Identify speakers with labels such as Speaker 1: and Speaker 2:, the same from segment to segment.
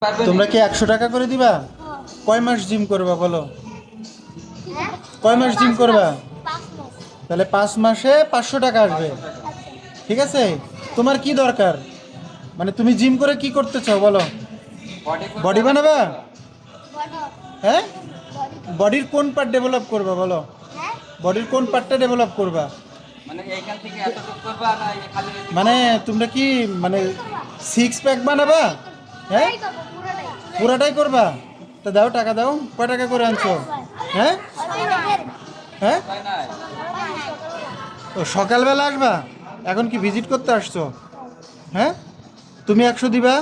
Speaker 1: তোমরা কি 100 টাকা করে দিবা? কয় মাস জিম করবা বলো? কয় মাস জিম করবা? তাহলে 5 মাসে 500 টাকা আসবে। ঠিক আছে, তোমার কি দরকার? মানে তুমি জিম করে কি করতে চাও বলো? বডি বানাবা? হ্যাঁ, বডির কোন পার্ট ডেভেলপ করবা বলো? বডির কোন পার্টটা ডেভেলপ করবা? মানে তোমরা কি মানে 6 প্যাক বানাবা? হ্যাঁ, পুরাটাই করবা? তা দাও, টাকা দাও। কয় টাকা করে আনছো? হ্যাঁ হ্যাঁ, ও সকালবেলা আসবা? এখন কি ভিজিট করতে আসছো? হ্যাঁ, তুমি 100 দিবা,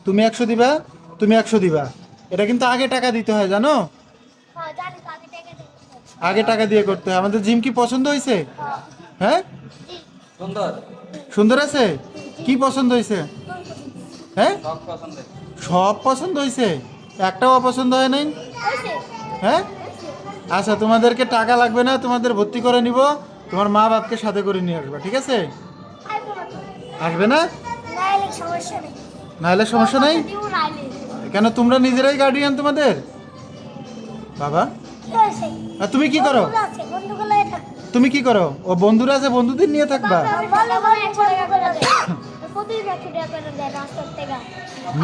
Speaker 1: তুমি 100 দিবা, তুমি 100 দিবা। এটা কিন্তু আগে টাকা দিতে হয় জানো? আগে টাকা দিয়ে করতে হয়। আমাদের জিম কি পছন্দ হয়েছে? হ্যাঁ,
Speaker 2: সুন্দর।
Speaker 1: সুন্দর আছে? কি পছন্দ হয়েছে? হ্যাঁ, সব পছন্দ হয়েছে, একটাও অপছন্দ হয় নাই? হ্যাঁ, আচ্ছা, তোমাদেরকে টাকা লাগবে না, তোমাদের ভর্তি করে নিব। তোমার মা বাপকে সাথে করে নিয়ে আসবা, ঠিক আছে? আসবে না? নাহলে সমস্যা নাই। কেন, তোমরা নিজেরাই গার্ডিয়ান তোমাদের বাবা? আর তুমি কি করো? তুমি কি করো? ও বন্ধুরা আছে, বন্ধুদের নিয়ে থাকবা?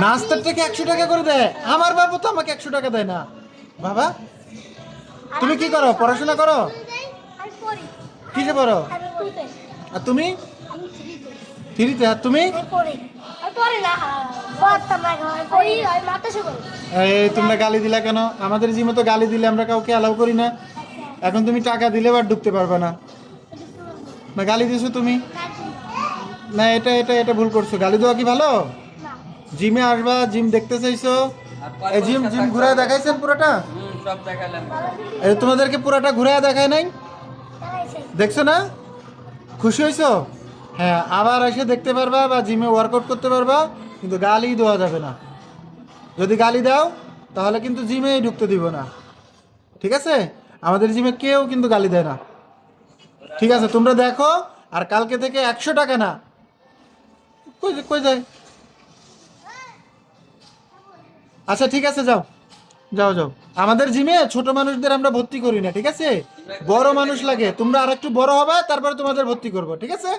Speaker 1: নাস্তার থেকে 100 টাকা করে দেয়? আমার বাবা তো আমাকে 100 টাকা দেয় না বাবা। তুমি কি করো? পড়াশোনা করো? কিসে পড়ো? আর তুমি? থ্রিতে। আর তুমি? এই তোমরা গালি দিলা কেন? আমাদের জিমে তো গালি দিলে আমরা কাউকে অ্যালাউ করি না। এখন তুমি টাকা দিলে আর ঢুকতে পারবে না। না, গালি দিছো তুমি? না, এটা এটা এটা ভুল করছো। গালি দেওয়া কি ভালো? জিমে আসবা, জিম দেখতে চাইছো, এই জিম জিম ঘুরায় দেখাইছেন পুরোটা?
Speaker 2: সব দেখালাম।
Speaker 1: এই তোমাদেরকে পুরোটা ঘুরায় দেখায় নাই? দেখছো না? খুশি হয়েছো? হ্যাঁ, আবার এসে দেখতে পারবা বা জিমে ওয়ার্কআউট করতে পারবা, কিন্তু গালি দেওয়া যাবে না। যদি গালি দাও তাহলে কিন্তু জিমেই ঢুকতে দিব না, ঠিক আছে? আমাদের জিমে কেউ কিন্তু গালি দেয় না, ঠিক আছে? তোমরা দেখো, আর কালকে থেকে 100 টাকা না। কই কই যায়? আচ্ছা ঠিক আছে, যাও যাও যাও। আমাদের জিমে ছোট মানুষদের আমরা ভর্তি করি না, ঠিক আছে? বড় মানুষ লাগে। তোমরা আর একটু বড় হবে, তারপরে তোমাদের ভর্তি করবো, ঠিক আছে?